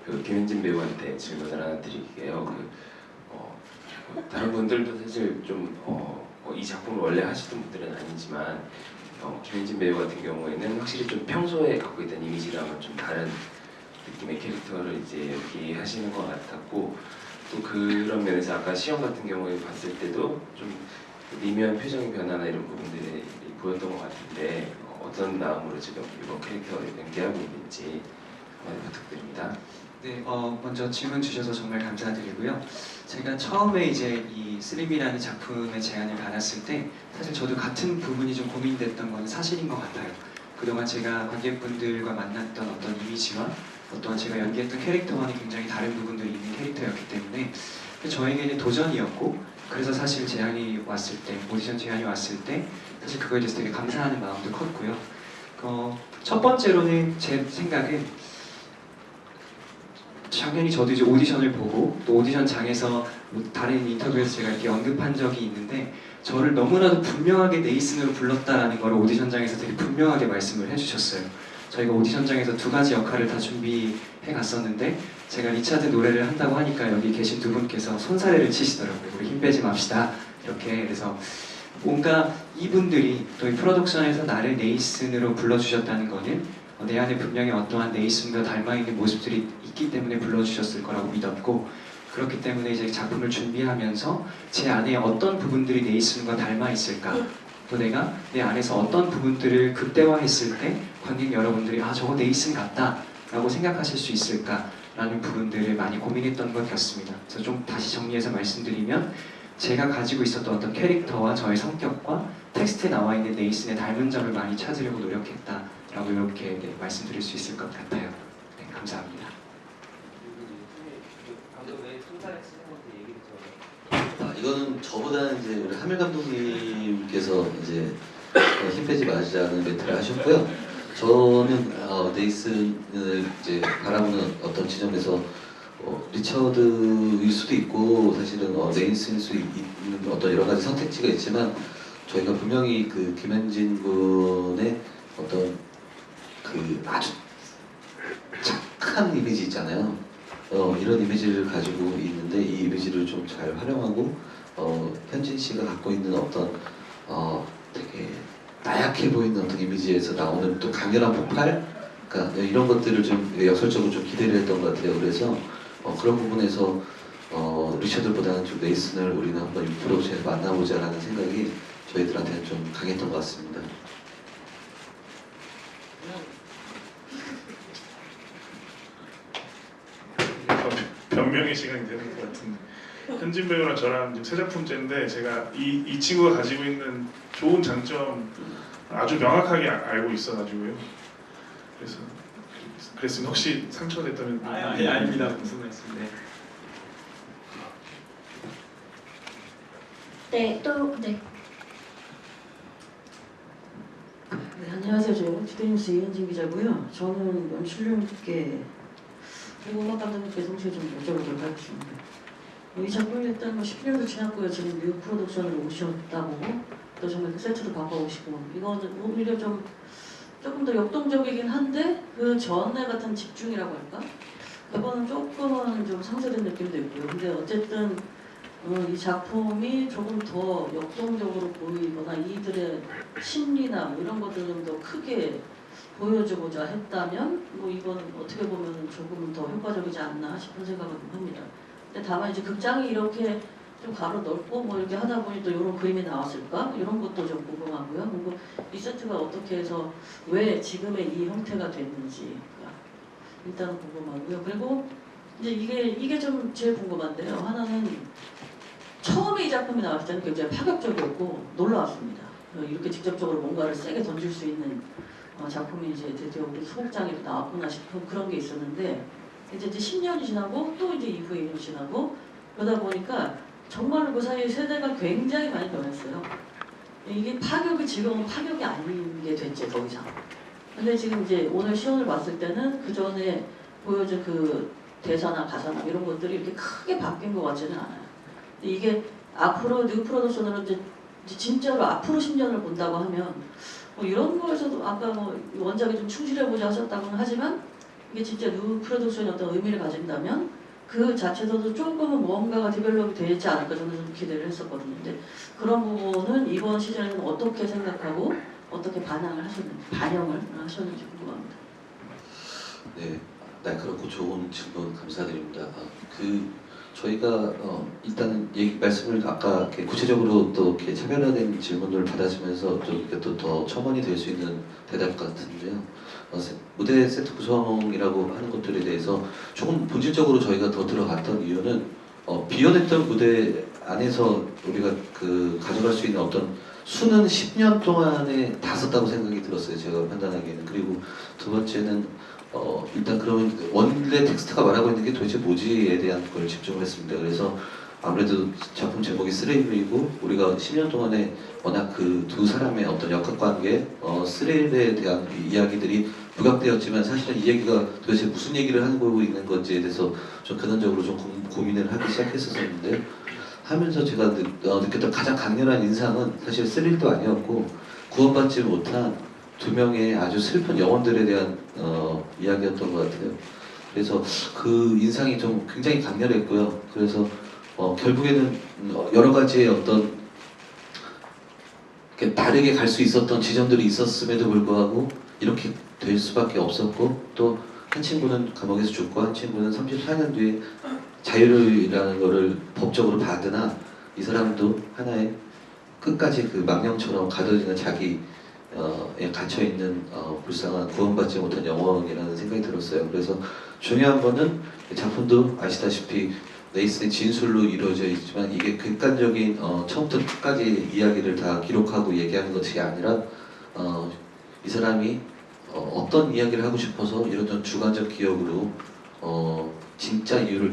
그 김현진 배우한테 질문을 하나 드릴게요. 다른 분들도 사실 좀 이 작품을 원래 하시던 분들은 아니지만 김현진 배우 같은 경우에는 확실히 좀 평소에 갖고 있던 이미지랑은 좀 다른 느낌의 캐릭터를 이제 연기하시는 것 같았고, 또 그런 면에서 아까 시험 같은 경우에 봤을 때도 좀 미묘한 표정 변화나 이런 부분들이 보였던 것 같은데 어떤 마음으로 지금 이번 캐릭터를 연기하고 있는지 한번 부탁드립니다. 네, 먼저 질문 주셔서 정말 감사드리고요. 제가 처음에 이제 이 쓰리미라는 작품의 제안을 받았을 때 사실 저도 같은 부분이 좀 고민됐던 건 사실인 것 같아요. 그동안 제가 관객분들과 만났던 어떤 이미지와 어떤 제가 연기했던 캐릭터와는 굉장히 다른 부분들이 있는 캐릭터였기 때문에 저에게는 도전이었고, 그래서 사실 제안이 왔을 때, 오디션 제안이 왔을 때 사실 그거에 대해서 되게 감사하는 마음도 컸고요. 첫 번째로는 제 생각은 당연히 저도 이제 오디션을 보고 또 오디션장에서 다른 인터뷰에서 제가 이렇게 언급한 적이 있는데, 저를 너무나도 분명하게 네이슨으로 불렀다라는 걸 오디션장에서 되게 분명하게 말씀을 해주셨어요. 저희가 오디션장에서 두 가지 역할을 다 준비해 갔었는데 제가 리차드 노래를 한다고 하니까 여기 계신 두 분께서 손사래를 치시더라고요. 우리 힘 빼지 맙시다 이렇게. 그래서 뭔가 이분들이 또 이 프로덕션에서 나를 네이슨으로 불러주셨다는 거는 내 안에 분명히 어떠한 네이슨과 닮아있는 모습들이 있기 때문에 불러주셨을 거라고 믿었고, 그렇기 때문에 이제 작품을 준비하면서 제 안에 어떤 부분들이 네이슨과 닮아있을까, 또 내가 내 안에서 어떤 부분들을 극대화했을 때 관객 여러분들이 아 저거 네이슨 같다 라고 생각하실 수 있을까 라는 부분들을 많이 고민했던 것 같습니다. 그래서 좀 다시 정리해서 말씀드리면, 제가 가지고 있었던 어떤 캐릭터와 저의 성격과 텍스트에 나와 있는 네이슨의 닮은 점을 많이 찾으려고 노력했다라고 이렇게 말씀드릴 수 있을 것 같아요. 네, 감사합니다. 이거는 저보다는 이제 우리 하밀 감독님께서 이제 힘 빼지 마시자는 멘트를 하셨고요. 저는 네이슨을 이제 바라보는 어떤 지점에서 리처드일 수도 있고 사실은 네이슨일 수 있는 어떤 여러 가지 선택지가 있지만, 저희가 분명히 그 김현진 군의 어떤 그 아주 착한 이미지 있잖아요. 이런 이미지를 가지고 있는데 이 이미지를 좀 잘 활용하고 현진 씨가 갖고 있는 어떤 되게 나약해 보이는 어떤 이미지에서 나오는 또 강렬한 폭발, 그러니까 이런 것들을 좀 역설적으로 좀 기대를 했던 것 같아요. 그래서 그런 부분에서 리처드보다는 좀 네이슨을 우리는 한번 프로젝트에서 만나보자라는 생각이 저희들한테는 좀 강했던 것 같습니다. 변명의 시간이 되는 것 같은데, 현진 배우랑 저랑 지금 세 작품째인데 제가 이 친구가 가지고 있는 좋은 장점 아주 명확하게 알고 있어가지고요. 그랬으면 혹시 상처됐다면 아닙니다. 무슨 말씀인데. 네, 네. 네, 안녕하세요. 저희 홍치대뉴스 이현진 기자고요. 저는 연출님께 그리고 음악 감독님께 동시에 좀 여쭤보도록 하겠습니다. 이 작품을 일단 10년도 지났고요. 지금 미국 프로덕션을 오셨다고, 또 정말 그 세트도 바꿔오시고, 이거는 오히려 조금 더 역동적이긴 한데 그 전에 같은 집중이라고 할까? 그거는 조금은 좀 상쇄된 느낌도 있고요. 근데 어쨌든 이 작품이 조금 더 역동적으로 보이거나 이들의 심리나 이런 것들을 좀 더 크게 보여주고자 했다면 이건 어떻게 보면 조금 더 효과적이지 않나 싶은 생각을 합니다. 근데 다만 이제 극장이 이렇게 좀 가로 넓고 이렇게 하다 보니 또 이런 그림이 나왔을까? 이런 것도 좀 궁금하고요. 그리고 이 세트가 어떻게 해서 왜 지금의 이 형태가 됐는지 일단은 궁금하고요. 그리고 이제 이게 좀 제일 궁금한데요. 하나는 처음에 이 작품이 나왔을 때는 굉장히 파격적이었고 놀라웠습니다. 이렇게 직접적으로 뭔가를 세게 던질 수 있는 작품이 이제 드디어 우리 소극장에도 나왔구나 싶은 그런 게 있었는데, 이제 10년이 지나고 또 이제 이후에 2년 지나고 그러다 보니까 정말로 그 사이에 세대가 굉장히 많이 변했어요. 이게 파격이 지금은 파격이 아닌 게 됐지 더 이상. 근데 지금 이제 오늘 시연을 봤을 때는 그 전에 보여준 그 대사나 가사나 이런 것들이 이렇게 크게 바뀐 것 같지는 않아요. 근데 이게 앞으로 뉴 프로덕션으로 이제 진짜로 앞으로 10년을 본다고 하면 이런 거에서도 아까 원작에 좀 충실해보자 하셨다고는 하지만 이게 진짜 누 프로덕션이 어떤 의미를 가진다면 그 자체에서도 조금은 뭔가가 디벨롭이 되지 않을까 저는 좀 기대를 했었거든요. 근데 그런 부분은 이번 시즌에는 어떻게 생각하고 어떻게 반영을 하셨는지 궁금합니다. 네, 날카롭고 좋은 질문 감사드립니다. 저희가 일단 말씀을 아까 이렇게 구체적으로 또 이렇게 차별화된 질문을 받아주면서 좀 이렇게 또 더 첨언이 될 수 있는 대답 같은데요. 무대 세트 구성이라고 하는 것들에 대해서 조금 본질적으로 저희가 더 들어갔던 이유는 비워냈던 무대 안에서 우리가 가져갈 수 있는 어떤 수는 10년 동안에 다 썼다고 생각이 들었어요. 제가 판단하기에는. 그리고 두 번째는 일단 그러면 원래 텍스트가 말하고 있는 게 도대체 뭐지에 대한 걸 집중을 했습니다. 그래서 아무래도 작품 제목이 스릴이고 우리가 10년 동안에 워낙 그 두 사람의 어떤 역학관계, 스릴에 대한 이야기들이 부각되었지만 사실은 이 얘기가 도대체 무슨 얘기를 하고 있는 건지에 대해서 좀 근원적으로 좀 고민을 하기 시작했었는데 하면서 제가 느꼈던 가장 강렬한 인상은 사실 스릴도 아니었고 구원받지 못한 두 명의 아주 슬픈 영혼들에 대한 이야기였던 것 같아요. 그래서 그 인상이 좀 굉장히 강렬했고요. 그래서 결국에는 여러 가지의 어떤 다르게 갈 수 있었던 지점들이 있었음에도 불구하고 이렇게 될 수밖에 없었고 또 한 친구는 감옥에서 죽고 한 친구는 34년 뒤에 자유를이라는 거를 법적으로 받으나 이 사람도 하나의 끝까지 그 망령처럼 가둬지는 자기 에 갇혀있는 불쌍한 구원받지 못한 영혼이라는 생각이 들었어요. 그래서 중요한 거는 작품도 아시다시피 네이슨의 진술로 이루어져 있지만 이게 객관적인 처음부터 끝까지 이야기를 다 기록하고 얘기하는 것이 아니라 이 사람이 어떤 이야기를 하고 싶어서 이런 주관적 기억으로 진짜 이유를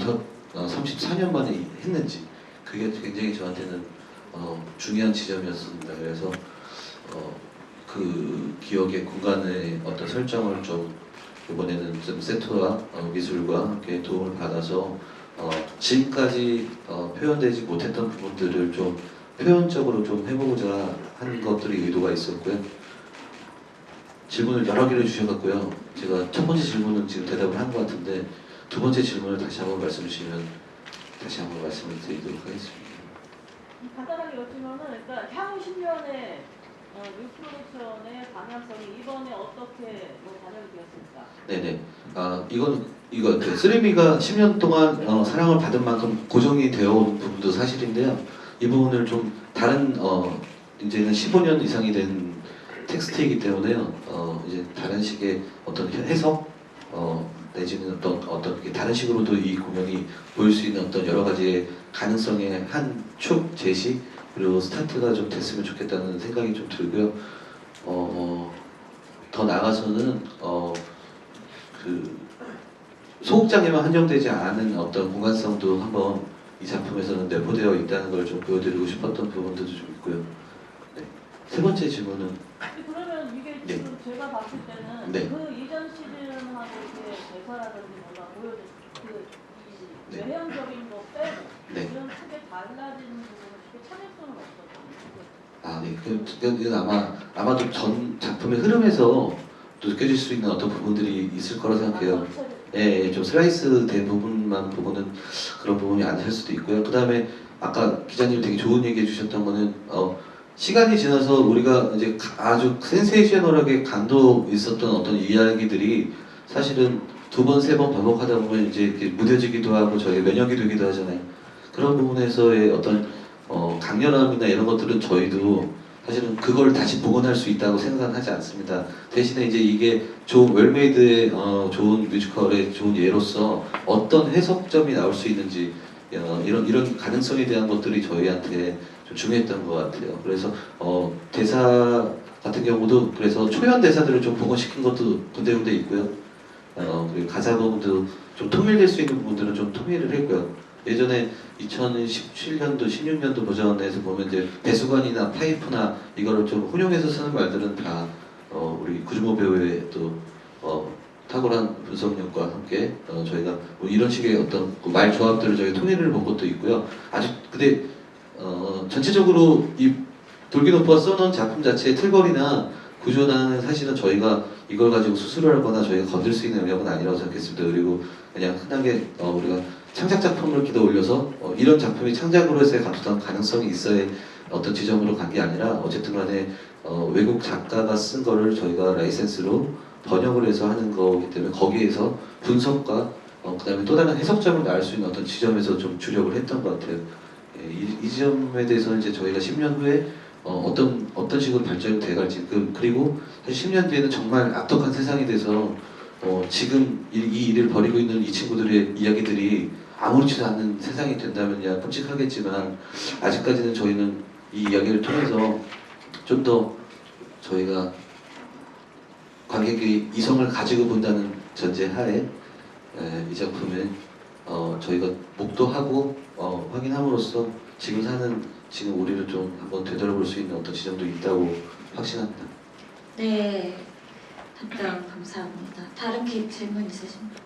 34년 만에 했는지 그게 굉장히 저한테는 중요한 지점이었습니다. 그래서 그 기억의 공간의 어떤 설정을 좀 이번에는 좀 세트와 미술과 함께 도움을 받아서 지금까지 표현되지 못했던 부분들을 좀 표현적으로 좀 해보고자 하는 것들이 의도가 있었고요. 질문을 여러 개를 주셔갖고요. 제가 첫 번째 질문은 지금 대답을 한 것 같은데 두 번째 질문을 다시 한번 말씀 주시면 다시 한번 말씀을 드리도록 하겠습니다. 간단하게 여쭈면은 그러니까 향후 10년의 뉴 프로덕션의 방향성이 이번에 어떻게 반영이 되었습니까? 네네. 이거 쓰리미가 10년 동안 사랑을 받은 만큼 고정이 되어온 부분도 사실인데요. 이 부분을 좀 다른 이제는 15년 이상이 된 텍스트이기 때문에요. 이제 다른 식의 어떤 해석 내지는 어떤 다른 식으로도 이 공연이 보일 수 있는 어떤 여러 가지의 가능성의 한 축 제시 그리고 스타트가 좀 됐으면 좋겠다는 생각이 좀 들고요. 더 나아가서는 그 소극장에만 한정되지 않은 어떤 공간성도 한번 이 작품에서는 내포되어 있다는 걸 좀 보여드리고 싶었던 부분들도 좀 있고요. 네. 세 번째 질문은 그러면 이게 네. 지금 제가 봤을 때는 네. 그 이전 시즌하고 이렇게 대사라든지 뭔가 보여준 네. 외형적인 거 빼고 네. 이런 크게 달라지는 부분은 쉽게 참을수는 없었죠. 네, 아마도 전 작품의 흐름에서 또 느껴질 수 있는 어떤 부분들이 있을 거라 생각해요. 좀 슬라이스 된 부분만 보고는 그런 부분이 아닐 수도 있고요. 그 다음에 아까 기자님 되게 좋은 얘기 해주셨던 거는 시간이 지나서 우리가 이제 아주 센세이셔널하게 감도 있었던 어떤 이야기들이 사실은 두 번, 세 번 반복하다 보면 이제 이렇게 무뎌지기도 하고 저희 면역이 되기도 하잖아요. 그런 부분에서의 어떤 강렬함이나 이런 것들은 저희도 사실은 그걸 다시 복원할 수 있다고 생각은 하지 않습니다. 대신에 이제 이게 좋은 웰메이드의 좋은 뮤지컬의 좋은 예로서 어떤 해석점이 나올 수 있는지 이런 가능성에 대한 것들이 저희한테 좀 중요했던 것 같아요. 그래서 대사 같은 경우도 그래서 초연 대사들을 좀 복원시킨 것도 군데군데 있고요. 그리고 가사 부분도 좀 통일될 수 있는 부분들은 좀 통일을 했고요. 예전에 2017년도, 16년도 버전에서 보면 이제 배수관이나 파이프나 이거를 좀 혼용해서 쓰는 말들은 다 우리 구주모 배우의 또 탁월한 분석력과 함께 저희가 뭐 이런 식의 어떤 말 조합들을 저희 통일을 본 것도 있고요. 아직 근데 전체적으로 이 돌기노프가 써놓은 작품 자체의 틀거리나 구조는 사실은 저희가 이걸 가지고 수술을 하거나 저희가 건들 수 있는 영역은 아니라고 생각했습니다. 그리고 그냥 흔하게 우리가 창작 작품을 끼워 올려서 이런 작품이 창작으로서의 어떤 가능성이 있어야 어떤 지점으로 간 게 아니라 어쨌든 간에 외국 작가가 쓴 거를 저희가 라이센스로 번역을 해서 하는 거기 때문에 거기에서 분석과 그다음에 또 다른 해석점을 날 수 있는 어떤 지점에서 좀 주력을 했던 것 같아요. 예, 이 지점에 대해서는 이제 저희가 10년 후에 어떤 식으로 발전이 돼갈지 그리고 사실 10년 뒤에는 정말 악독한 세상이 돼서 지금 이 일을 벌이고 있는 이 친구들의 이야기들이 아무렇지도 않은 세상이 된다면야 끔찍하겠지만 아직까지는 저희는 이 이야기를 통해서 좀 더 저희가 관객이 이성을 가지고 본다는 전제하에 이 작품을 저희가 목도하고 확인함으로써 지금 우리를 좀 한번 되돌아볼 수 있는 어떤 지점도 있다고 확신합니다. 네, 답변 감사합니다. 다른 질문 있으십니까?